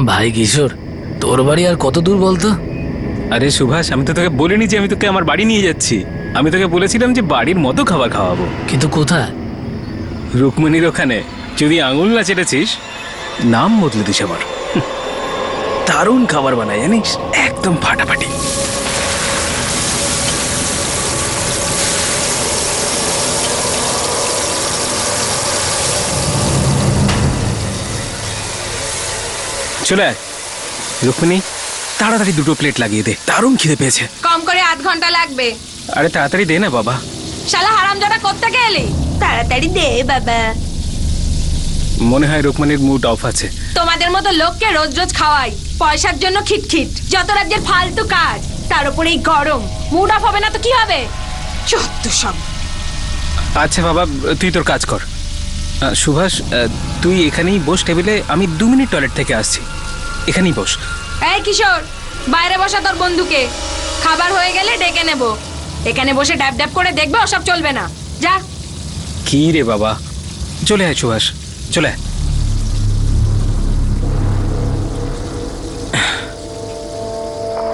ভাই কিশোর, তোর বাড়ি আর কত দূর বলতো? আরে সুভাষ, আমি তো তোকে বলিনি যে আমি তোকে আমার বাড়ি নিয়ে যাচ্ছি। আমি তোকে বলেছিলাম যে বাড়ির মতো খাবার খাওয়াবো। কিন্তু কোথায়? রুকমণির ওখানে। যদি আঙুল না চেটেছিস, নাম বদলে দিস আমার। দারুণ খাবার বানায় জানিস, একদম ফাটাফাটি। চলে আয় রুকমণি, তাড়াতাড়ি 2টো প্লেট লাগিয়ে দে, দারুণ খিদে পেয়েছে। কম করে আধ ঘন্টা লাগবে। আরে তাড়াতাড়ি দে না বাবা। শালা হারামজাদা কোত্থেকে এলি? তাড়াতাড়ি দে বাবা। মনে হয় রুকমণির মুড অফ আছে। তোমাদের মতো লোককে রোজ রোজ খাওয়াই পয়সার জন্য, খিটখিট যত রাজ্যের ফালতু কাজ, তার উপরে এই গরম। মুড অফ হবে না তো কি হবে? চত্ব সব। আচ্ছা বাবা, তুই তোর কাজ কর। সুভাষ, তুই এখানেই বস টেবিলে, আমি 2 মিনিট টয়লেট থেকে আসছি, এখানেই বস। এই কিশোর, বাইরে বসা তোর বন্ধুকে। খাবার হয়ে গেলে ডেকে নেব। এখানে বসে ড্যাব ড্যাব করে দেখবে, ওসব চলবে না। যা। কি রে বাবা, চলে আয় সুভাষ, চলে আয়।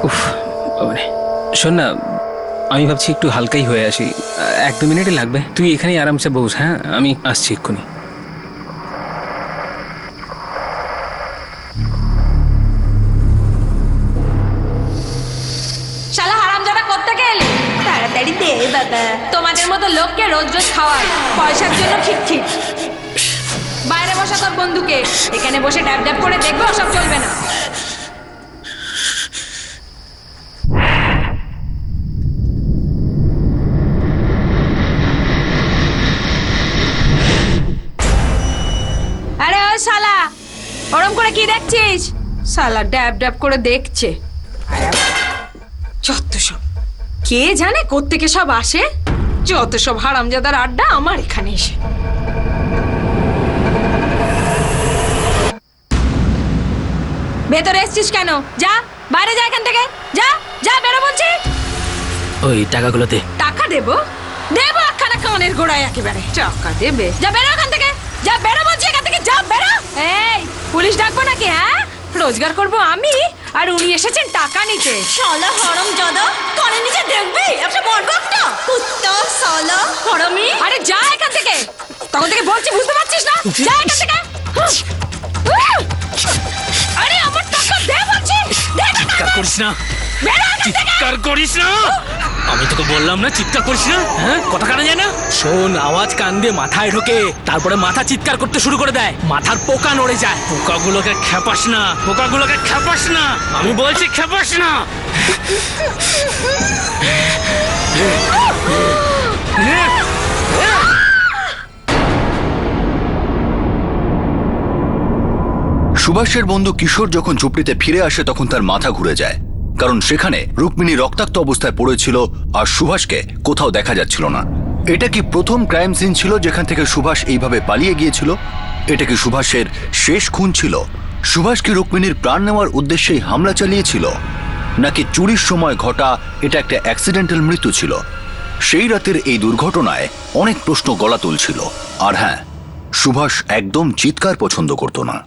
উফ বাবারে। শোন না, আমি ভাবছি একটু হালকাই হয়ে আসি, 1-2 মিনিটই লাগবে। তুই এখানেই আরামসে বস, হ্যাঁ? আমি আসছি এক্ষুনি। শালা হারামজাদা কোত্থেকে এলি? তাড়াতাড়ি দে বাবা। তোমাদের মতো লোককে রোজ রোজ খাওয়াই পয়সার জন্য, খিটখিট। বাইরে বসা তোর বন্ধুকে। এখানে বসে ড্যাব ড্যাব করে দেখবে, ওসব চলবে না। আরে ও শালা, ওরম করে কি দেখছিস? শালা ড্যাব ড্যাব করে দেখছে। যত সব, কে জানে কোত্থেকে সব আসে। যত সব হারামজাদার আড্ডা আমার এখানে এসে। ভেতরে এসছিস কেন? যা, বাইরে যা এখান থেকে। যা যা, বেরো বলছি। ওই টাকাগুলোতে। টাকা দেবো? দেবো একখানা কানের গোড়ায় একেবারে। টাকা দেবে? যা বেরো এখান থেকে। যা বেরো বলছি এখান থেকে, যা বেরো। এই, পুলিশ ডাকবো নাকি? হ্যাঁ, রোজগার করবো আমি, আর উনি এসেছেন টাকা নিতে। শালা হারামজাদা, কানে নিচে দেখবি একটা বরগটটা কুত্তা শালা হারামি। আরে যা এখান থেকে, তখন থেকে বলছি, বুঝতে পারছিস না? যা এখান থেকে। আরে আমার টাকা দে বলছি, দে টাকা। চিৎকার করিস না, বেরো এখান থেকে। চিৎকার করিস না। আমি তোকে বললাম না চিৎকার করিস না, হ্যাঁ? কথা কানে যায় না? শোন, আওয়াজ কান দিয়ে মাথায় ঢোকে, তারপরে মাথা চিৎকার করতে শুরু করে দেয়, মাথার পোকা নড়ে যায়। পোকাগুলোকে খেপাস না, পোকাগুলোকে খেপাস না, আমি বলছি খেপাস না। সুভাষের বন্ধু কিশোর যখন ঝুপড়িতে ফিরে আসে তখন তার মাথা ঘুরে যায়, কারণ সেখানে রুক্মিণী রক্তাক্ত অবস্থায় পড়েছিল আর সুভাষকে কোথাও দেখা যাচ্ছিল না। এটা কি প্রথম ক্রাইম সিন ছিল যেখান থেকে সুভাষ এইভাবে পালিয়ে গিয়েছিল? এটা কি সুভাষের শেষ খুন ছিল? সুভাষ কি রুক্মিণীর প্রাণ নেওয়ার উদ্দেশ্যেই হামলা চালিয়েছিল, নাকি চুরির সময় ঘটা এটা একটা অ্যাক্সিডেন্টাল মৃত্যু ছিল? সেই রাতের এই দুর্ঘটনায় অনেক প্রশ্ন গলা তুলছিল। আর হ্যাঁ, সুভাষ একদম চিৎকার পছন্দ করত না।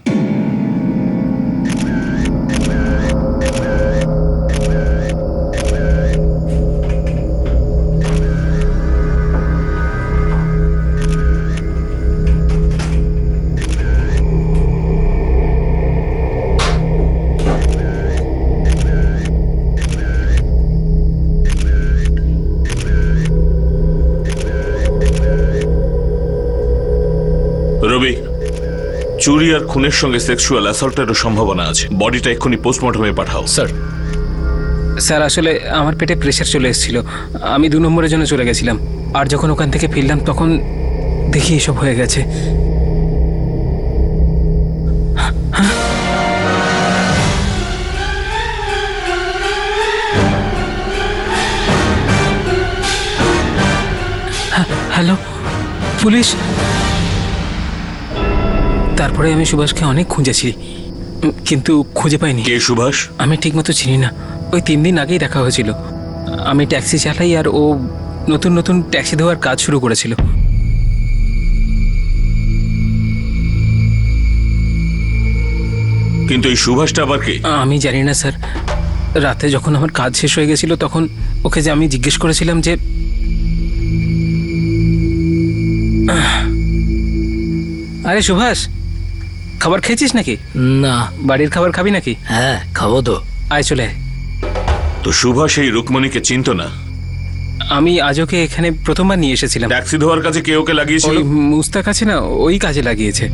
রবি, চুরি আর খুনের সঙ্গে সেক্সুয়াল অ্যাসল্টেরও সম্ভাবনা আছে। বডিটা এক্ষুনি পোস্টমর্টমে পাঠাও। স্যার। স্যার, আসলে আমার পেটে প্রেশার চলে এসেছিল, আমি 2 নম্বরের জন্য চলে গেছিলাম, আর যখন ওখান থেকে ফিরলাম তখন দেখি এসব হয়ে গেছে। Hello police. তারপরে আমি সুভাষকে অনেক খুঁজেছি, কিন্তু খুঁজে পাইনি। কে সুভাষ? আমি ঠিকমতো চিনি না, ওই 3 দিন আগেই দেখা হয়েছিল। আমি ট্যাক্সি চালাই আর ও নতুন নতুন ট্যাক্সি দেওয়ার কাজ শুরু করেছিল। কিন্তু এই সুভাষটা আবার কে? আমি জানি না স্যার। রাতে যখন আমার কাজ শেষ হয়ে গেছিল তখন ওকে যে আমি জিজ্ঞেস করেছিলাম যে আরে সুভাষ, খাবার খেয়েছিস নাকি? না। বাড়ির খাবার খাবি নাকি? হ্যাঁ, খাবো তো। আয় চলে আয়। তো সুভাষ এই রুকমণিকে চিনত না? আমি আজ ওকে এখানে প্রথমবার নিয়ে এসেছিলাম। ট্যাক্সি ধোয়ার কাছে কে ওকে লাগিয়েছিল? ওই মুস্তাক আছে না, ওই কাজে লাগিয়েছে।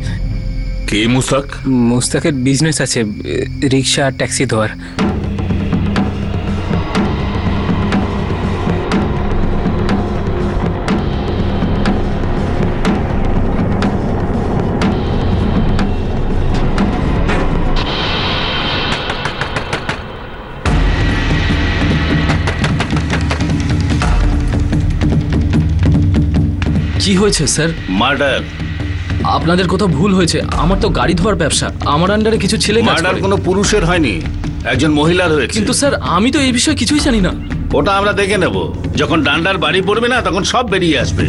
কে মুস্তাক? মুস্তাকের বিজনেস আছে, রিক্সা আর ট্যাক্সি ধোয়ার। কি হয়েছে স্যার? মার্ডার। আপনাদের কোথাও ভুল হয়েছে। আমার তো গাড়ি ধোয়ার ব্যবসা, আমার আন্ডারে কিছু ছেলে কাজ মার্ডার করে। কোনো পুরুষের হয়নি, একজন মহিলার হয়েছে। কিন্তু স্যার আমি তো এই বিষয়ে কিছুই জানি না। ওটা আমরা দেখে নেব, যখন ডান্ডার বাড়ি পড়বে না তখন সব বেরিয়ে আসবে।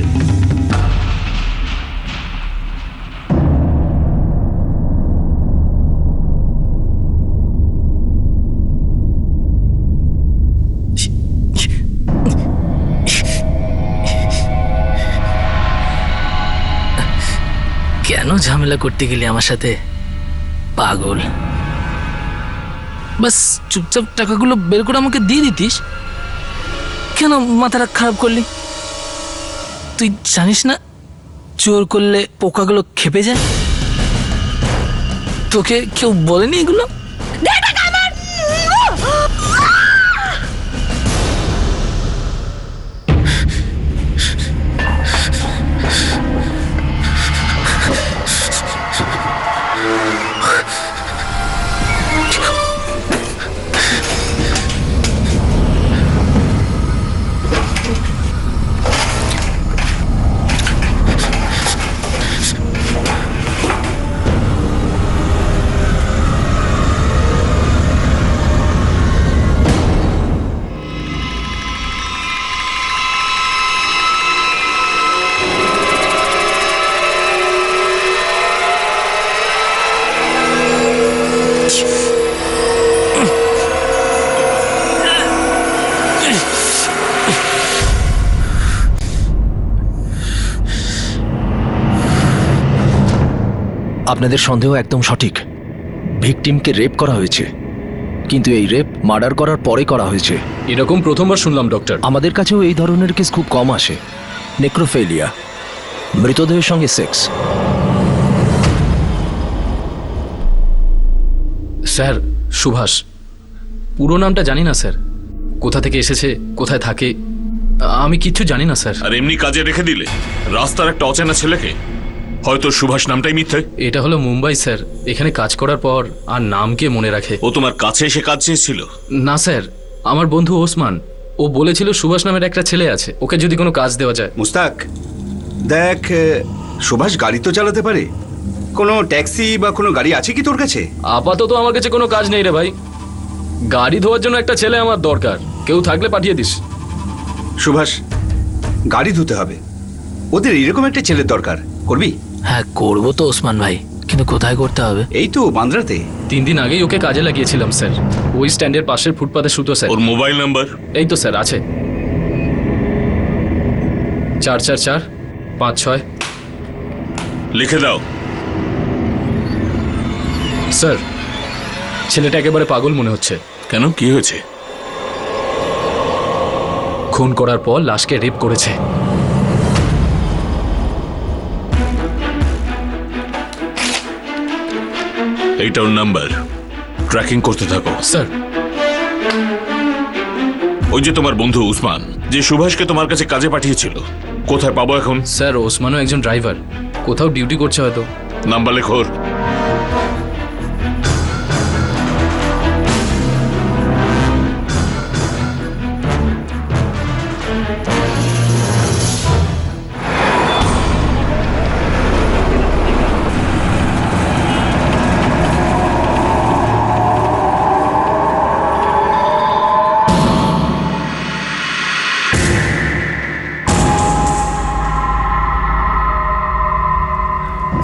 কেন ঝামেলা করতে গেলি আমার সাথে? পাগল। বাস চুপচাপ টাকাগুলো বের করে আমাকে দিয়ে দিতিস। কেন মাথাটা খারাপ করলি? তুই জানিস না চোর করলে পোকাগুলো খেপে যায়? তোকে কেউ বলেনি এগুলো? আপনাদের সন্দেহ একদম সঠিক। ভিকটিমকে রেপ করা হয়েছে, কিন্তু এই রেপ মার্ডার করার পরে করা হয়েছে। এরকম প্রথমবার শুনলাম ডক্টর। আমাদের কাছেও এই ধরনের কেস খুব কম আসে। নেক্রোফেলিয়া, মৃতদেহের সঙ্গে সেক্স। স্যার সুভাষ, পুরো নামটা জানি না স্যার। কোথা থেকে এসেছে, কোথায় থাকে, আমি কিচ্ছু জানি না স্যার। আর এমনি কাজে রেখে দিলে রাস্তার একটা অচেনা ছেলেকে? হয়তো সুভাষ নামটাই মিথ্যে। এটা হলো মুম্বাই স্যার। এখানে কাজ করার পর আর নাম কে মনে রাখে? ও তোমার কাছে এসে কাজ চেয়েছিল? না স্যার, আমার বন্ধু ওসমান, ও বলেছিল সুভাষ নামের একটা ছেলে আছে, ওকে যদি কোনো কাজ দেওয়া যায়। মুস্তাক, দেখ, সুভাষ গাড়ি তো চালাতে পারে। কোনো ট্যাক্সি বা কোনো গাড়ি আছে কি তোর কাছে? আপাতত আমার কাছে কোনো কাজ নেই রে ভাই। গাড়ি ধোয়ার জন্য একটা ছেলে আমার দরকার, কেউ থাকলে পাঠিয়ে দিস। সুভাষ, গাড়ি ধুতে হবে, ওদের এরকম একটা ছেলের দরকার। করবি? হ্যাঁ করবো তো ওসমান ভাই, কিন্তু কোথায় করতে হবে? এই তো বান্দ্রাতে। 3 দিন আগেই ওকে কাজে লাগিয়েছিলাম স্যার। ওই স্ট্যান্ডের পাশের ফুটপাতে শুতো স্যার। ওর মোবাইল নাম্বার? এই তো স্যার আছে, 44456। লিখে দাও। স্যার ছেলেটা একেবারে পাগল মনে হচ্ছে। কেন, কি হয়েছে? খুন করার পর লাশকে রেপ করেছে। এইটা ওর নাম্বার, ট্র্যাকিং করতে থাকো। স্যার ওই যে তোমার বন্ধু উসমান, যে সুভাষকে তোমার কাছে কাজে পাঠিয়েছিল, কোথায় পাবো এখন? স্যার ওসমানও একজন ড্রাইভার, কোথাও ডিউটি করছে হয়তো। নাম্বার লেখো ওর।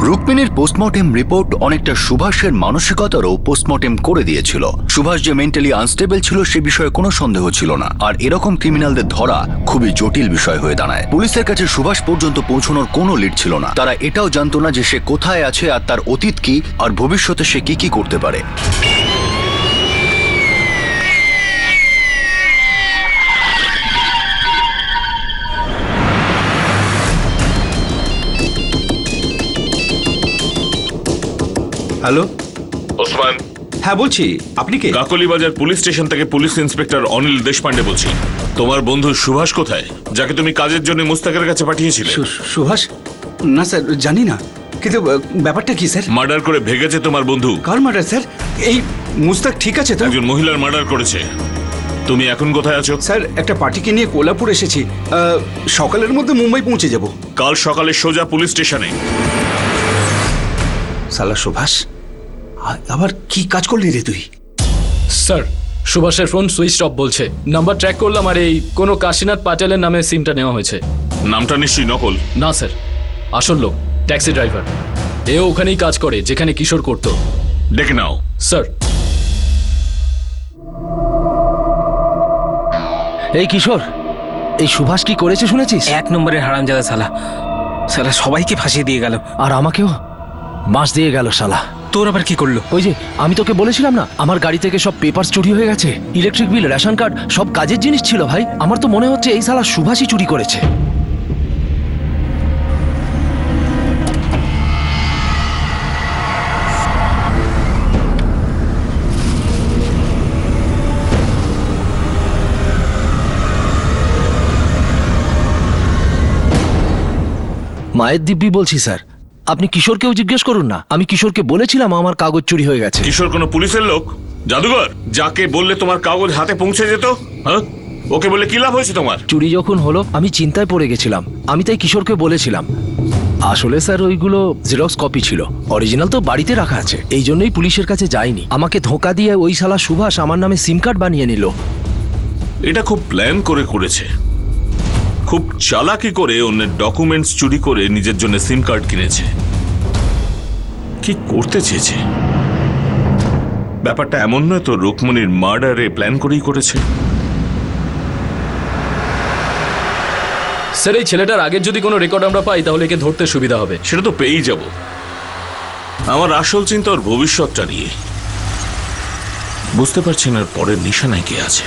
রুক্মিণীর পোস্টমর্টেম রিপোর্ট অনেকটা সুভাষের মানসিকতারও পোস্টমর্টেম করে দিয়েছিল। সুভাষ যে মেন্টালি আনস্টেবল ছিল সে বিষয়ে কোনো সন্দেহ ছিল না, আর এরকম ক্রিমিনালদের ধরা খুবই জটিল বিষয় হয়ে দাঁড়ায়। পুলিশের কাছে সুভাষ পর্যন্ত পৌঁছানোর কোনো লিড ছিল না। তারা এটাও জানতো না যে সে কোথায় আছে আর তার অতীত কি আর ভবিষ্যতে সে কি কি করতে পারে। হ্যালো, ওসমান, হ্যাঁ বলছি, আপনি কে? কাকলিবাজার পুলিশ স্টেশন থেকে পুলিশ ইন্সপেক্টর অনিল দেশপান্ডে বলছি। তোমার বন্ধু সুভাষ কোথায়, যাকে তুমি কাজের জন্য মুস্তাকের কাছে পাঠিয়েছিলে? সুভাষ? না স্যার, জানি না, কিন্তু ব্যাপারটা কি স্যার? মার্ডার করে ভেগেছে তোমার বন্ধু। কার মার্ডার স্যার? এই মুস্তাক ঠিক আছে তো? একজন মহিলার মার্ডার করেছে। তুমি এখন কোথায় আছো? স্যার, একটা পার্টিকে নিয়ে কোলাপুর এসেছি, সকালের মধ্যে মুম্বাই পৌঁছে যাব। কাল সকালে সোজা পুলিশ স্টেশনে। সালা সুভাষ, আবার কি কাজ করলি রে তুই? স্যার, সুভাষের ফোন সুইচ অফ বলছে। নাম্বার ট্র্যাক করলাম আর এই কোনো কাশীনাথ পাটেলের নামে সিমটা নেওয়া হয়েছে। নামটা নিশ্চয়ই নকল? না স্যার, আসল লোক, ট্যাক্সি ড্রাইভার। এও ওখানেই কাজ করে যেখানে কিশোর করতো। ডেকে নাও। স্যার। এই কিশোর, এই সুভাষ কি করেছে শুনেছিস? 1 নম্বরের হারামজাদা শালা। শালা সবাইকে ফাঁসিয়ে দিয়ে গেল। আর আমাকেও বাঁশ দিয়ে গেল শালা। তোর আবার কি করলো? ওই যে আমি তোকে বলেছিলাম না, আমার গাড়ি থেকে সব পেপারস চুরি হয়ে গেছে, ইলেকট্রিক বিল, রেশন কার্ড, সব কাজের জিনিস ছিল ভাই। আমার তো মনে হচ্ছে এই শালা সুভাষই চুরি করেছে। মায়ের দিব্যি বলছি স্যার, আপনি কিশোরকেও জিজ্ঞেস করুন না। আমি কিশোরকে বলেছিলাম আমার কাগজ চুরি হয়ে গেছে। কিশোর কোনো পুলিশের লোক? জাদুঘর? যাকে বললে তোমার কাগজ হাতে পৌঁছে যেত? হ্যাঁ, ওকে বলে কি লাভ হয়েছে তোমার? চুরি যখন হলো আমি চিন্তায় পড়ে গেছিলাম, আমি তাই কিশোরকে বলেছিলাম। আসলে স্যার ওইগুলো জেরক্স কপি ছিল, অরিজিনাল তো বাড়িতে রাখা আছে, এই জন্যই পুলিশের কাছে যায়নি। আমাকে ধোঁকা দিয়ে ওই শালা সুভাষ আমার নামে সিম কার্ড বানিয়ে নিল। এটা খুব প্ল্যান করে করেছে, খুব চালাকি করে অন্যের ডকুমেন্টস চুরি করে নিজের জন্য সিম কার্ড কিনেছে। কি করতে চেয়েছে? ব্যাপারটা এমন নয় তো রুকমণির মার্ডারে প্ল্যান করেই করেছে? স্যার, এই ছেলেটার আগের যদি কোনো রেকর্ড আমরা পাই তাহলে একে ধরতে সুবিধা হবে। সেটা তো পেয়েই যাব। আমার আসল চিন্তা ওর ভবিষ্যৎটা নিয়ে। বুঝতে পারছি না পরের নিশানায় কে আছে।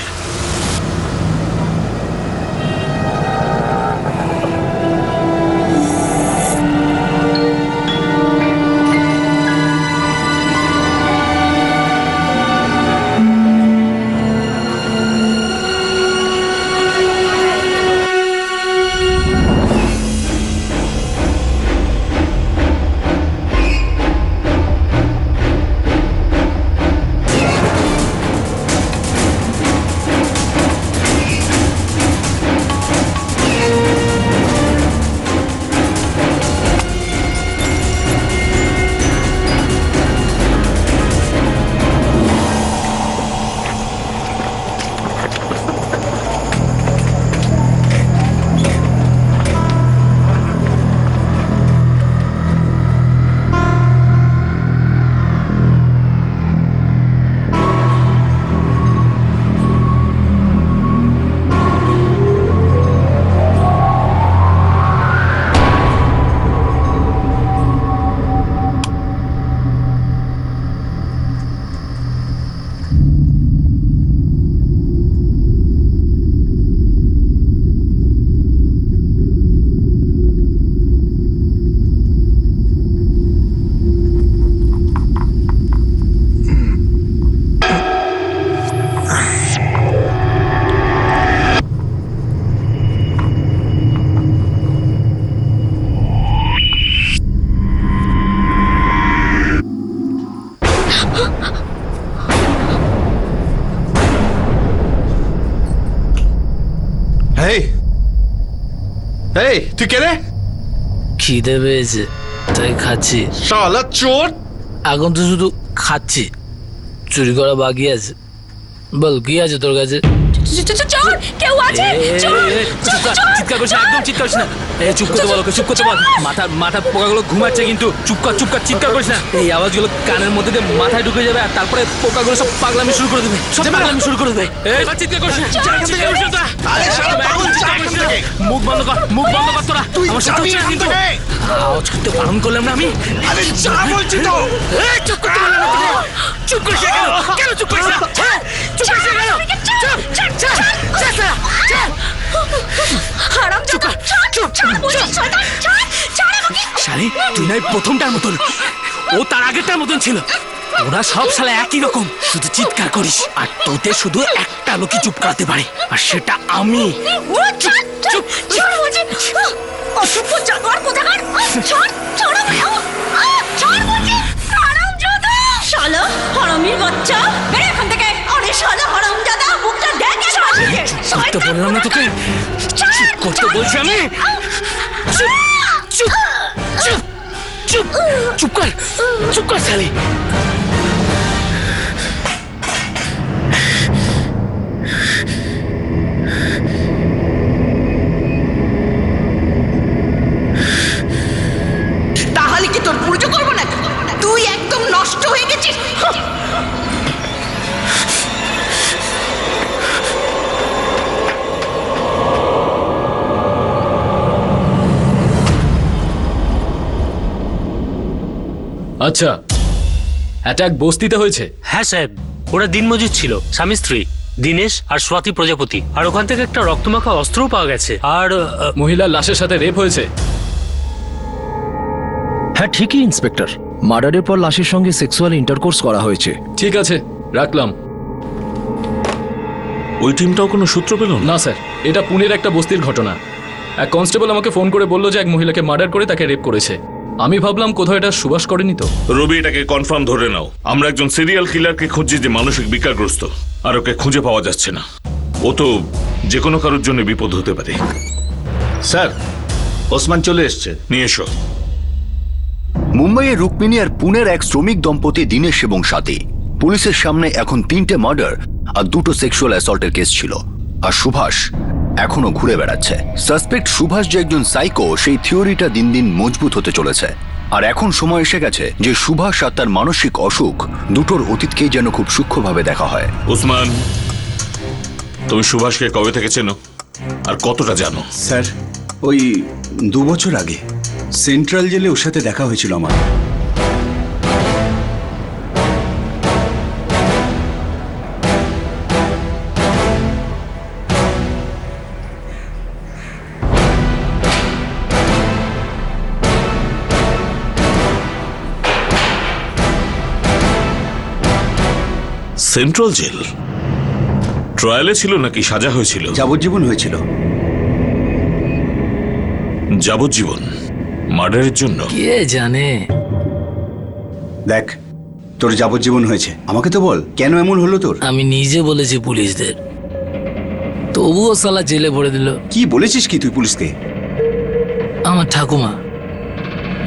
এই তুই কে রে? খিদে পেয়েছে তাই খাচ্ছি। শালা চোর! এখন তো শুধু খাচ্ছি, চুরি করা বাকি আছে। বল কি আছে তোর কাছে? চোর কেউ আছে চোর চিৎকার করিস না, একদম চিৎকার করিস না। চুপ করতে বল, চুপ করতে বল। মাথার পোকাগুলো ঘুমাচ্ছে কিন্তু। চুপ কর, চিৎকার করিস না। এই আওয়াজগুলো কানের মধ্যে দিয়ে মাথায় ঢুকে যাবে আর তারপরে পোকাগুলো সব পাগলামি শুরু করে দেবে, শুরু করে দেবে। চিৎকার করিস না, চিৎকার করিস না তোরা। মুখ বন্ধ কর তোরা। আমার সাথে হচ্ছে না কিন্তু। আওয়াজ করতে বারণ করলাম না আমি? চুপ করতে বললাম না তোকে। চুপ করিস না কেন চুপ করিস না? চুপ করিস না কেন? হারামজাদা ছাড় বলছি শয়তান ছাড় আমাকে শালি তুই নাই প্রথমটার মতন, ও তার আগেরটার মতন ছিল। ওরা সব শালা একই রকম, শুধু চিৎকার করিস। আর তোতে শুধু একটা লোকই চুপ করাতে পারে, আর সেটা আমি। ছাড় বলছি অসভ্য জানোয়ার কোথাকার ছাড় আমাকে ছাড় বলছি হারামজাদা শালা হারামির বাচ্চা বের এখান থেকে আরে শালা হারামজাদা মুখটা দেখ এসে আসিছে করতে বললাম না তোকে, চুপ করতে বলছি আমি। চুপ কর শালি। তাহলে কি তোর পুজো করবো না? তুই একদম নষ্ট হয়ে গেছিস। আচ্ছা, অ্যাটাক বস্তিতে হয়েছে? হ্যাঁ সাহেব, ওরা দিনমজুর ছিল, স্বামী স্ত্রী দীনেশ আর স্বাতি প্রজাপতি। আর ওখান থেকে একটা রক্তমাখা অস্ত্রও পাওয়া গেছে। আর মহিলার লাশের সাথে রেপ হয়েছে? হ্যাঁ ঠিকই ইন্সপেক্টর, মার্ডারের পর লাশের সঙ্গে সেক্সুয়াল ইন্টারকোর্স করা হয়েছে। ঠিক আছে, রাখলাম। ওই টিমটাও কোনো সূত্র পেল না? না স্যার, এটা পুনের একটা বস্তির ঘটনা। এক কনস্টেবল আমাকে ফোন করে বলল যে এক মহিলাকে মার্ডার করে তাকে রেপ করেছে। আমি ভাবলাম কোথাও এটা সুভাষ করেনি তো। রবি, এটাকে কনফার্ম ধরে নাও। আমরা একজন সিরিয়াল কিলারকে খুঁজছি যে মানসিক বিকারগ্রস্ত, আর ওকে খুঁজে পাওয়া যাচ্ছে না। ও তো যে কোনো কারোর জন্য বিপদ হতে পারে। স্যার, ওসমান চলে এসছে। নিয়ে এসো। মুম্বাইয়ের রুক্মিণী আর পুনের এক শ্রমিক দম্পতি দীনেশ এবং স্বাতি। পুলিশের সামনে এখন 3টে মার্ডার আর 2টো সেক্সুয়াল অ্যাসল্টের কেস ছিল, আর সুভাষ এখনো ঘুরে বেড়াচ্ছে। সাসপেক্ট সুভাষ যে একজন সাইকো, সেই থিওরিটা দিন দিন মজবুত হতে চলেছে। আর এখন সময় এসে গেছে যে সুভাষ আর তার মানসিক অসুখ দুটোর অতীতকেই যেন খুব সূক্ষ্মভাবে দেখা হয়। ওসমান, তুমি সুভাষকে কবে থেকে চেনো আর কতটা জানো? স্যার, ওই 2 বছর আগে সেন্ট্রাল জেলে ওর সাথে দেখা হয়েছিল আমার। Central jail? ট্রায়ালে ছিল নাকি সাজা হয়েছিল? যাবজ্জীবন হয়েছিল। যাবজ্জীবন মার্ডারের জন্য? কে জানে। দেখ, তোর যাবজ্জীবন হয়েছে, আমাকে তো বল কেন এমন হলো তোর। আমি নিজে বলেছি পুলিশদের, তবুও সালা জেলে ভরে দিল। কি বলেছিস কি তুই পুলিশকে? আমার ঠাকুমা,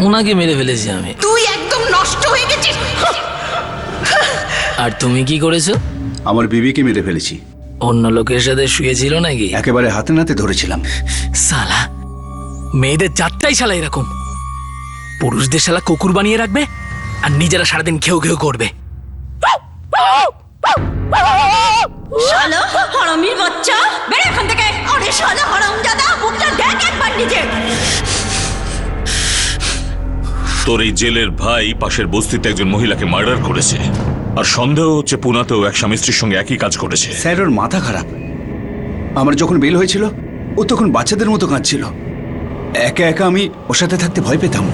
ওনাকে মেরে ফেলেছি আমি। তুই একদম নষ্ট হয়ে গেছিস। আর তুমি কি করেছো? আমার বিবিকে মেরে ফেলেছি। অন্য লোকের সাথে শুয়েছিল নাকি? একেবারে হাতে নাতে ধরেছিলাম। সালা, মেয়েদের জাতটাই শালা এরকম। পুরুষদের শালা কুকুর বানিয়ে রাখবে আর নিজেরা সারাদিন ঘেউ ঘেউ করবে। শালা হারামির বাচ্চা বের এখান থেকে আরে শালা হারামজাদা মুখটা দেখ একবার নিজে। তোর এই জেলের ভাই পাশের বস্তিতে একজন মহিলাকে মার্ডার করেছে, আর সন্দেহ হচ্ছে পুনাতেও এক স্বামী স্ত্রীর সঙ্গে একই কাজ করেছে। স্যার, ওর মাথা খারাপ। আমার যখন বেল হয়েছিল ও তখন বাচ্চাদের মতো কাঁদছিল। একা একা আমি ওর সাথে থাকতে ভয় পেতাম।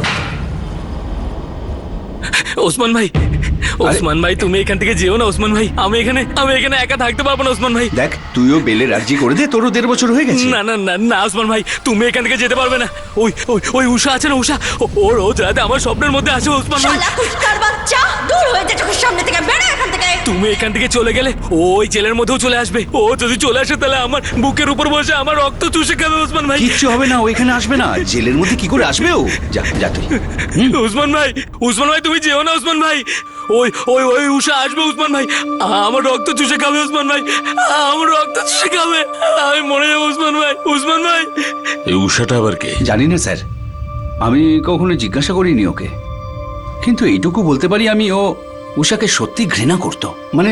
ওসমান ভাই, ওসমান ভাই তুমি এখান থেকে যেও না ওসমান ভাই। আমি এখানে একা থাকতে পারবো না ওসমান ভাই। দেখ, তুইও বেলের আর্জি করে দে, তোরও 1.5 বছর হয়ে গেছে। না না না না ওসমান ভাই, তুমি এখান থেকে যেতে পারবে না। ওই ওই ওই উষা আছে না, উষা, ও রোজ রাতে আমার স্বপ্নের মধ্যে আসে ওসমান ভাই। শালা কুত্তার বাচ্চা দূর হয়ে যা চোখের সামনে থেকে বের এখান থেকে। তুমি এখান থেকে চলে গেলে ওই জেলের মধ্যেও চলে আসবে। ও যদি চলে আসে তাহলে আমার বুকের উপর বসে আমার রক্ত চুষে খাবে ওসমান ভাই। কিচ্ছু হবে না, ও এখানে আসবে না। জেলের মধ্যে কি করে আসবে ও? যা যা তুই। উসমান ভাই তুমি যেও না ওসমান ভাই। ওই ওই ওই উষা আসবে উসমান ভাই, আমার রক্ত চুষে খাবে উসমান ভাই, আমার রক্ত চুষে খাবে, আমি মরে যাবো উসমান ভাই, উসমান ভাই। এই উষাটা আবার কে? জানি না স্যার, আমি কখনো জিজ্ঞাসা করিনি ওকে, কিন্তু এইটুকু বলতে পারি আমি ও উষাকে সত্যি ঘৃণা করত, মানে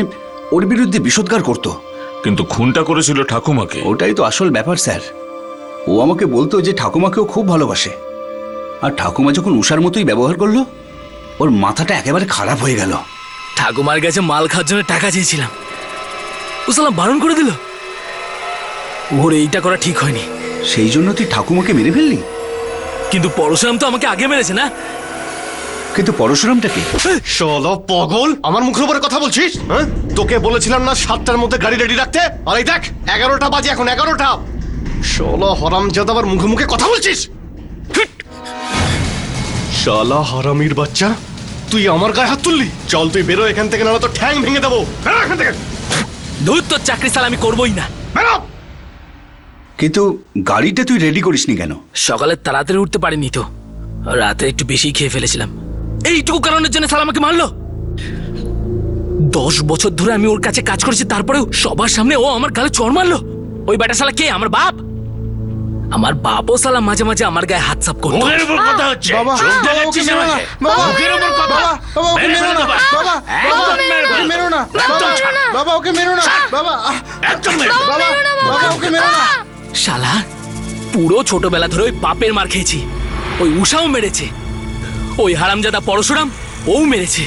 ওর বিরুদ্ধে বিষোদ্গার করত। কিন্তু খুনটা করেছিল ঠাকুমাকে। ওটাই তো আসল ব্যাপার স্যার। ও আমাকে বলতো যে ঠাকুমাকেও খুব ভালোবাসে, আর ঠাকুমা যখন উষার মতোই ব্যবহার করলো, ওর মাথাটা একেবারে খারাপ হয়ে গেল। ঠাকুমার কাছে মাল খাওয়ার জন্য টাকা চেয়েছিলাম, ও সালা বারণ করে দিল। ওর এইটা করা ঠিক হয়নি। সেই জন্য তুই ঠাকুমাকে মেরে ফেললি? কিন্তু পরশুরাম তো আমাকে আগে মেরেছে না? কিন্তু পরশুরামটা কি? শালা পাগল, আমার মুখের উপরে কথা বলছিস? হ্যাঁ, তোকে বলেছিলাম না 7টার মধ্যে গাড়ি রেডি রাখতে, আর এই দেখ 11টা বাজে এখন, 11টা। শালা হারামজাদা, আবার মুখে মুখে কথা বলছিস? শালা হারামির বাচ্চা, তুই আমার গায়ে হাত তুললি? চল তুই বেরো এখান থেকে, নাহলে তো ঠ্যাং ভেঙে দেবো। বেরো এখান থেকে। ধুর, তোর চাকরি সালা আমি করবোই না। বেরো। কিন্তু গাড়িটা তুই রেডি করিসনি কেন? সকালে তাড়াতাড়ি উঠতে পারিনি তো, রাতে একটু বেশি খেয়ে ফেলেছিলাম। এইটুকু কারণের জন্য সালা আমাকে মারলো। 10 বছর ধরে আমি ওর কাছে কাজ করেছি, তারপরেও সবার সামনে ও আমার গালে চড় মারলো। ওই বেটা শালা কে? আমার বাপ। আমার বাপও শালা মাঝে মাঝে আমার গায়ে হাত সাপ করতো। মুখের উপর কথা হচ্ছে। বাবা, চোখ বাবা, দেখাচ্ছিস ওকে মেরো না। আমাকে? বাবা, মুখের উপর কথা। বাবা, ওকে মেরে মেরো ফেলো না। বাবা। বাবা, একদম বাবা, মেরে ওকে ফেলো। মেরো না। একদম ছাড়। বাবা, ওকে মেরো না। বাবা, একদম মেরে ফেলো। বাবা, বাবা, ওকে মেরো না। শালা পুরো ছোটবেলা ধরে ওই বাপের মার খেয়েছি। ওই উষাও মেরেছে, ওই হারামজাদা পরশুরাম ও মেরেছে।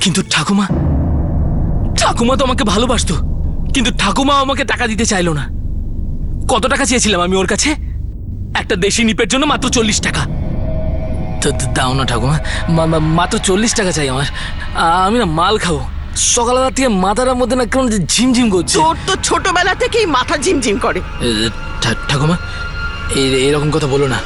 কিন্তু ঠাকুমা তো আমাকে ভালোবাসতো, কিন্তু ঠাকুমা আমাকে টাকা দিতে চাইলো না। কত টাকা চেয়েছিলাম আমি ওর কাছে? একটা দেশি নিপের জন্য মাত্র 40 টাকা। দাও না ঠাকুমা, মাত্র 40 টাকা চাই আমার। আমি না মাল খাবো। সকালবেলা থেকে মাথার মধ্যে না কেমন ঝিমঝিম করছে। তোর তো ছোটবেলা থেকেই মাথা ঝিমঝিম করে। ঠাকুমা এরকম কথা বলো না,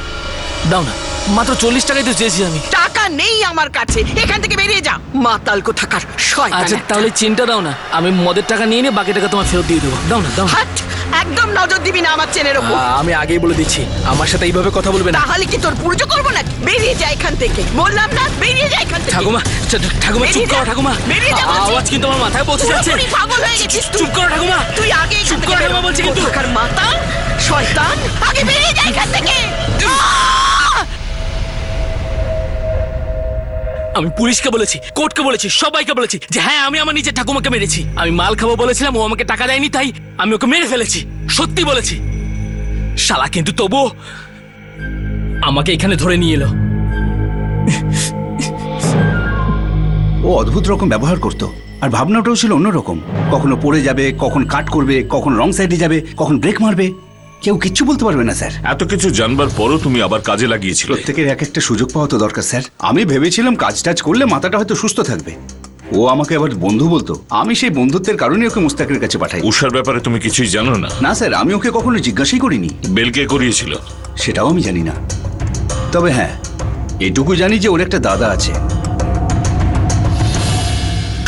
দাও না, মাত্র 40 টাকাই তো চেয়েছি আমি। টাকা নেই আমার কাছে, এখান থেকে বেরিয়ে যা মাতাল কোথাকার শয়তান আচ্ছা একটা। তাহলে চিন্তা দাও না, আমি মদের টাকা নিয়ে বাকি টাকা তোমার ফেরত দিয়ে দেবো। দাও না, দাও না। হাট, একদম নজর দিবি না আমার চেনের ওপর। আমি আগেই বলে দিচ্ছি, আমার সাথে এইভাবে কথা বলবে না। তাহলে কি তোর পুজো করবো না? বেরিয়ে যা এখান থেকে, বললাম না বেরিয়ে যা এখান থেকে। ঠাকুমা ঠাকুমা চুপ করো ঠাকুমা, বেরিয়ে যা বলছি। আওয়াজ কিন্তু আমার মাথায় পৌঁছে যাচ্ছে। পুরোপুরি পাগল হয়ে গেছিস তুই। চুপ করো ঠাকুমা, তুই আগে এখান চুপ থেকে করো বেরো। ঠাকুমা বলছি কিন্তু। কোথাকার মাতাল শয়তান, আগে বেরিয়ে যা এখান থেকে। আমি পুলিশকে বলেছি, কোর্টকে বলেছি, সবাইকে বলেছি যে হ্যাঁ আমি আমার নিজের ঠাকুমাকে মেরেছি। আমি মাল খাবো বলেছিলাম, ও আমাকে টাকা দেয়নি, তাই আমি ওকে মেরে ফেলেছি। সত্যি বলেছি। শালা কিন্তু তবুও আমাকে এখানে ধরে নিয়ে এলো। ও অদ্ভুত রকম ব্যবহার করত, আর ভাবনাটাও ছিল অন্যরকম। কখনো পড়ে যাবে, কখন কাট করবে, কখন রং সাইডে যাবে, কখন ব্রেক মারবে, কেউ কিচ্ছু বলতে পারবে না স্যার। এত কিছু জানবার পরও তুমি আবার কাজে লাগিয়েছিলে। প্রত্যেকের এক একটা সুযোগ পাওয়া তো দরকার স্যার। আমি ভেবেছিলাম কাজ টাজ করলে মাথাটা হয়তো সুস্থ থাকবে। ও আমাকে আবার বন্ধু বলতো, আমি সেই বন্ধুত্বের কারণে ওকে মুস্তাকের কাছে পাঠাই। উষার ব্যাপারে তুমি কিছুই জানো না? না স্যার, আমি ওকে কখনো জিজ্ঞাসাই করিনি। বেলকে করিয়েছিল? সেটাও আমি জানি না, তবে হ্যাঁ এটুকু জানি যে ওর একটা দাদা আছে।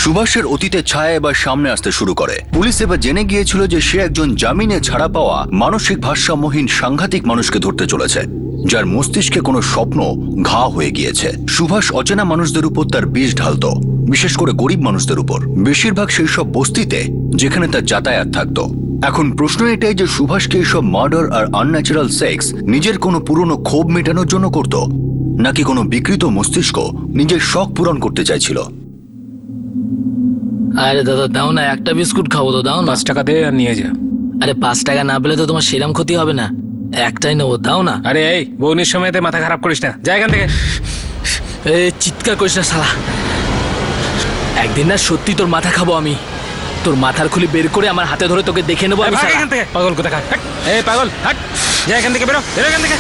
সুভাষের অতীতের ছায়া এবার সামনে আসতে শুরু করে। পুলিশ এবার জেনে গিয়েছিল যে সে একজন জামিনে ছাড়া পাওয়া মানসিক ভারসাম্যহীন সাংঘাতিক মানুষকে ধরতে চলেছে, যার মস্তিষ্কে কোনো স্বপ্ন ঘা হয়ে গিয়েছে। সুভাষ অচেনা মানুষদের উপর তার বিষ ঢালতো, বিশেষ করে গরিব মানুষদের উপর, বেশিরভাগ সেই সব বস্তিতে যেখানে তার যাতায়াত থাকতো। এখন প্রশ্ন এটাই যে সুভাষকে এইসব মার্ডার আর আনন্যাচারাল সেক্স নিজের কোনো পুরনো ক্ষোভ মেটানোর জন্য করত, নাকি কোনো বিকৃত মস্তিষ্ক নিজের শখ পূরণ করতে চাইছিল। আরে দাদা দাও না, একটা বিস্কুট খাবো তো, দাও না। 5 টাকা দে আর নিয়ে যা। আরে 5 টাকা না পেলে তো তোমার সেরাম ক্ষতি হবে না, একটাই নেবো, দাও না। আরে এই বউনির সময়তে মাথা খারাপ করিস না, যা এখান থেকে। চিৎকার করিস না শালা, একদিন না সত্যি তোর মাথা খাবো আমি। তোর মাথার খুলি বের করে আমার হাতে ধরে তোকে দেখে নেবো আমি। ভাগ এখান থেকে, পাগল কোথাকার। হাট, এই পাগল হাট, যা এখান থেকে, বেরো বেরো এখান থেকে।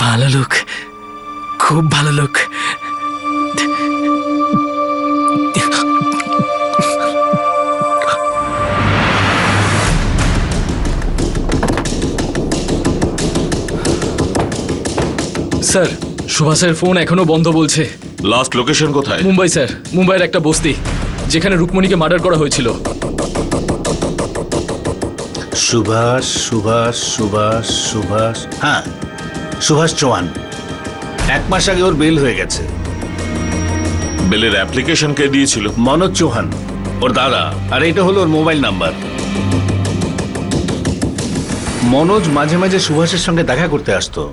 ভালো লোক, খুব ভালো লোক। স্যার সুভাষের ফোন এখনো বন্ধ বলছে। লাস্ট লোকেশন কোথায়? মুম্বাই স্যার, মুম্বাইয়ের একটা বস্তি যেখানে রুকমণিকে মার্ডার করা হয়েছিল। সুভাষ সুভাষ সুভাষ সুভাষ, হ্যাঁ সুভাষ চৌহান। 1 মাস আগে ওর বেল হয়ে গেছে। বেলের অ্যাপ্লিকেশন কে দিয়েছিল? মনোজ চৌহান, ওর দাদা। আর এটা হলো ওর মোবাইল নাম্বার। মনোজ মাঝে মাঝে সুভাষের সঙ্গে দেখা করতে আসতো।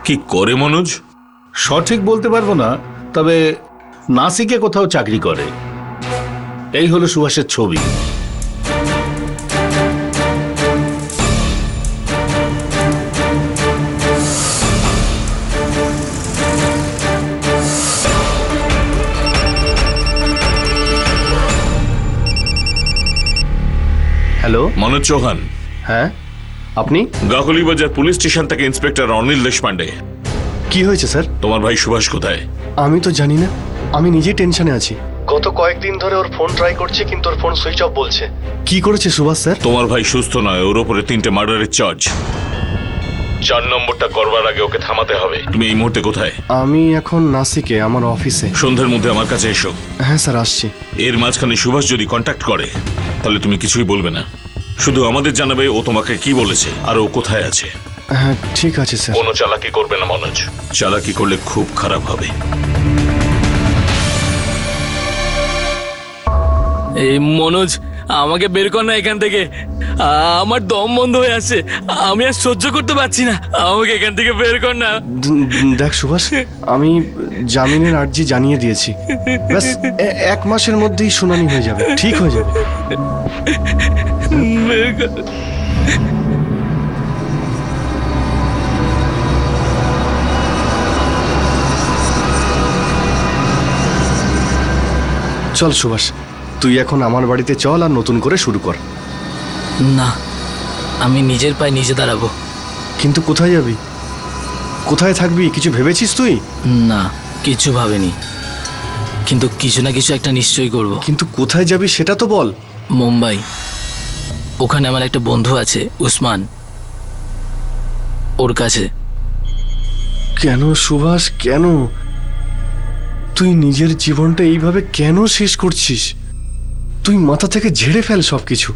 কি করে মনোজ? সঠিক বলতে পারবো না, তবে নাসিকে কোথাও চাকরি করে। এই হলো সুভাষের ছবি। হ্যালো, মনোজ চৌহান। হ্যাঁ আপনি? গাকুলিবাজার পুলিশ স্টেশন থেকে ইন্সপেক্টর অনিল দেশপান্ডে। কি হয়েছে স্যার? তোমার ভাই সুভাষ কোথায়? আমি তো জানি না, আমি নিজেই টেনশনে আছি। গত কয়েকদিন ধরে ওর ফোন ট্রাই করছি, কিন্তু ওর ফোন সুইচ অফ বলছে। কি করেছে সুভাষ স্যার? তোমার ভাই সুস্থ নয়, ওর উপরে 3টে মার্ডারের চার্জ। 4 নম্বরটা করবার আগে ওকে থামাতে হবে। তুমি এই মুহূর্তে কোথায়? আমি এখন নাসিকে, আমার অফিসে। সন্ধ্যের মধ্যে আমার কাছে এসো। হ্যাঁ স্যার, আসছি। এর মাঝখানে সুভাষ যদি কন্ট্যাক্ট করে তাহলে তুমি কিছুই বলবে না, শুধু আমাদের জানাবে ও তোমাকে কি বলেছে আর ও কোথায় আছে। হ্যাঁ ঠিক আছে স্যার। কোনো চালাকি করবে না মনোজ, চালাকি করলে খুব খারাপ হবে। এই মনোজ, আমাকে বের কর না এখান থেকে। আমার দম বন্ধ হয়ে আসছে, আমি আর সহ্য করতে পারছি না। আমাকে এখান থেকে বের কর না। দেখ সুভাষ, আমি জামিনের আর্জি জানিয়ে দিয়েছি। ব্যাস 1 মাসের মধ্যেই শুনানি হয়ে যাবে, ঠিক হয়ে যাবে। বের কর। চল সুভাষ, তুই এখন আমার বাড়িতে চল আর নতুন করে শুরু কর। না, আমি নিজের পায়ে নিজে দাঁড়াবো। কিন্তু কোথায় যাবি? কোথায় থাকবি কিছু ভেবেছিস তুই? না, কিছু ভাবিনি, কিন্তু কিছু না কিছু একটা নিশ্চয়ই করব। কিন্তু কোথায় যাবি সেটা তো বল। মুম্বাই, ওখানে আমার একটা বন্ধু আছে উসমান, ওর কাছে। কেন সুভাষ, কেন? তুই নিজের জীবনটা এইভাবে কেন শেষ করছিস? তুই মাথা থেকে ঝেড়ে ফেল সবকিছু।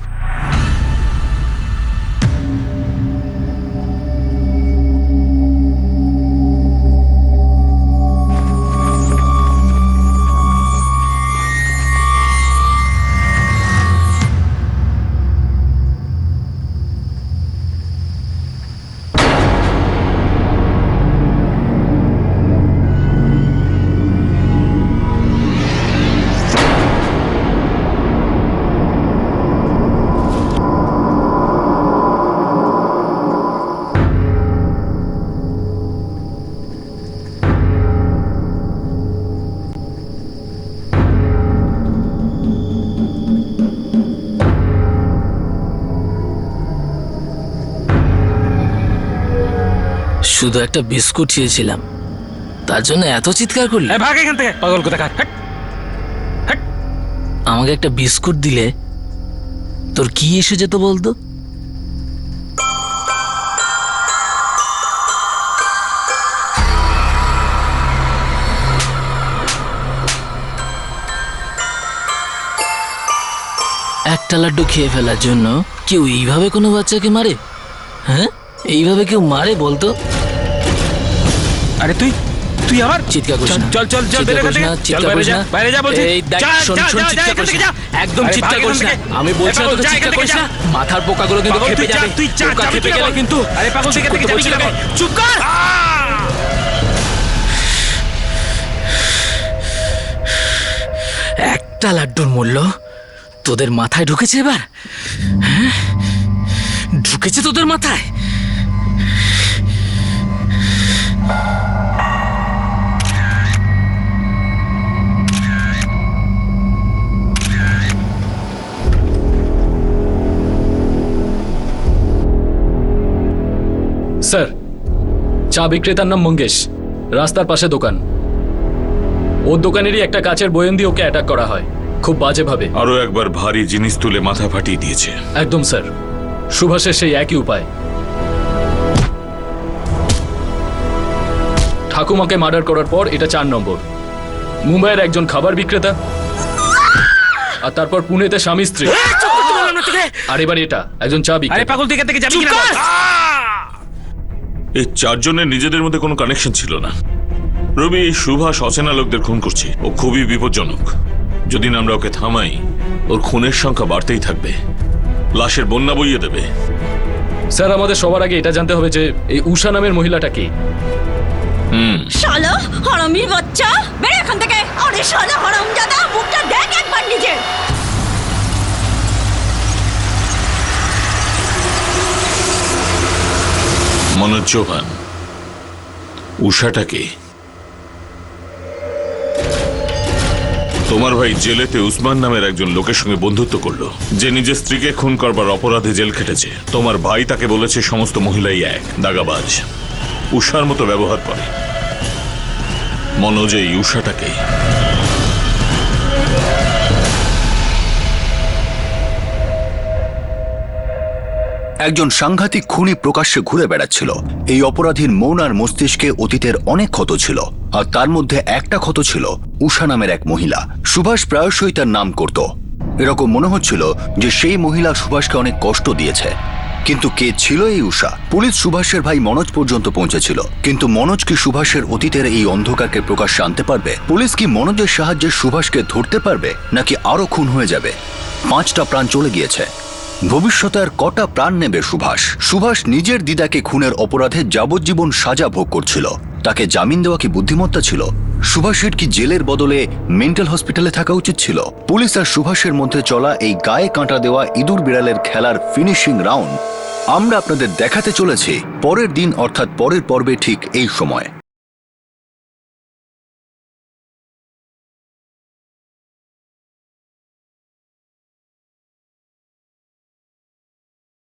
শুধু একটা বিস্কুট চেয়েছিলাম, তার জন্য এত চিৎকার করলি? ভাগ এখান থেকে, পাগল কোথাকার। আমাকে একটা বিস্কুট দিলে তোর কি এসে যেত বলতো? একটা লাড্ডু খেয়ে ফেলার জন্য কেউ এইভাবে কোনো বাচ্চাকে মারে? হ্যাঁ, এইভাবে কেউ মারে বলতো? আরে তুই তুই আবার চিৎকার করিস না। চল চল চল, চিৎকার করিস না, চিৎকার করিস না। বাইরে যা বলছি। এই দেখ, শোন শোন, চিৎকার করিস না, একদম চিৎকার করিস না। আমি বলছি না তোকে চিৎকার করিস না। মাথার পোকাগুলো কিন্তু খেপে যাবে। তুই পোকা খেপে গেলে কিন্তু। আরে পাগল থেকে থেকে যাবি কি? চুপ কর। একটা লাড্ডুর মূল্য তোদের মাথায় ঢুকেছে এবার? হ্যাঁ, ঢুকেছে তোদের মাথায়? স্যার, চা বিক্রেতার নাম মঙ্গেশ, রাস্তার পাশে দোকান। ওর দোকানেরই একটা কাচের বয়ন দিয়ে ওকে অ্যাটাক করা হয়, খুব বাজেভাবে। আরো একবার ভারী জিনিস তুলে মাথা ফাটিয়ে দিয়েছে। একদম স্যার। সুভাষের সেই একই উপায়। ঠাকুমাকে মার্ডার করার পর এটা 4 নম্বর। মুম্বাইয়ের একজন খাবার বিক্রেতা, আর তারপর পুনেতে স্বামী স্ত্রী, আর এবার এটা একজন চা আরে বিক্রেতা। পাগল, তুই এখান থেকে যাবি কিনা বল? এই 4 জনের নিজেদের মধ্যে কোনো কানেকশন ছিল না। রবি, এই সুভাষ অচেনা লোকদের খুন করছে। ও খুবই বিপজ্জনক। যদি না আমরা ওকে থামাই, ওর খুনের সংখ্যা বাড়তেই থাকবে, লাশের বন্যা বইয়ে দেবে। স্যার, আমাদের সবার আগে এটা জানতে হবে যে এই উষা নামের মহিলাটা কে। শালা হারামির বাচ্চা, বেরো এখান থেকে। আরে শালা হারামজাদা, মুখটা দেখ একবার নিজের। মনোজ চৌহান, উষাটাকে তোমার ভাই জেলেতে উসমান নামের একজন লোকের সঙ্গে বন্ধুত্ব করলো, যে নিজের স্ত্রীকে খুন করবার অপরাধে জেল খেটেছে। তোমার ভাই তাকে বলেছে সমস্ত মহিলাই এক, দাগাবাজ, উষার মতো ব্যবহার করে। মনোজ এই উষাটাকে একজন সাংঘাতিক খুনি প্রকাশ্যে ঘুরে বেড়াচ্ছিল। এই অপরাধীর মন আর মস্তিষ্কে অতীতের অনেক ক্ষত ছিল, আর তার মধ্যে একটা ক্ষত ছিল উষা নামের এক মহিলা। সুভাষ প্রায়শই তার নাম করত। এরকম মনে হচ্ছিল যে সেই মহিলা সুভাষকে অনেক কষ্ট দিয়েছে। কিন্তু কে ছিল এই উষা? পুলিশ সুভাষের ভাই মনোজ পর্যন্ত পৌঁছেছিল, কিন্তু মনোজ কি সুভাষের অতীতের এই অন্ধকারকে প্রকাশ্যে আনতে পারবে? পুলিশ কি মনোজের সাহায্যে সুভাষকে ধরতে পারবে, নাকি আরো খুন হয়ে যাবে? 5টা প্রাণ চলে গিয়েছে। ভবিষ্যতে আর কটা প্রাণ নেবে সুভাষ? সুভাষ নিজের দিদাকে খুনের অপরাধে যাবজ্জীবন সাজা ভোগ করছিল। তাকে জামিন দেওয়া কি বুদ্ধিমত্তা ছিল? সুভাষের কি জেলের বদলে মেন্টাল হসপিটালে থাকা উচিত ছিল? পুলিশ আর সুভাষের মধ্যে চলা এই গায়ে কাঁটা দেওয়া ইঁদুর বিড়ালের খেলার ফিনিশিং রাউন্ড আমরা আপনাদের দেখাতে চলেছি পরের দিন, অর্থাৎ পরের পর্বে ঠিক এই সময়।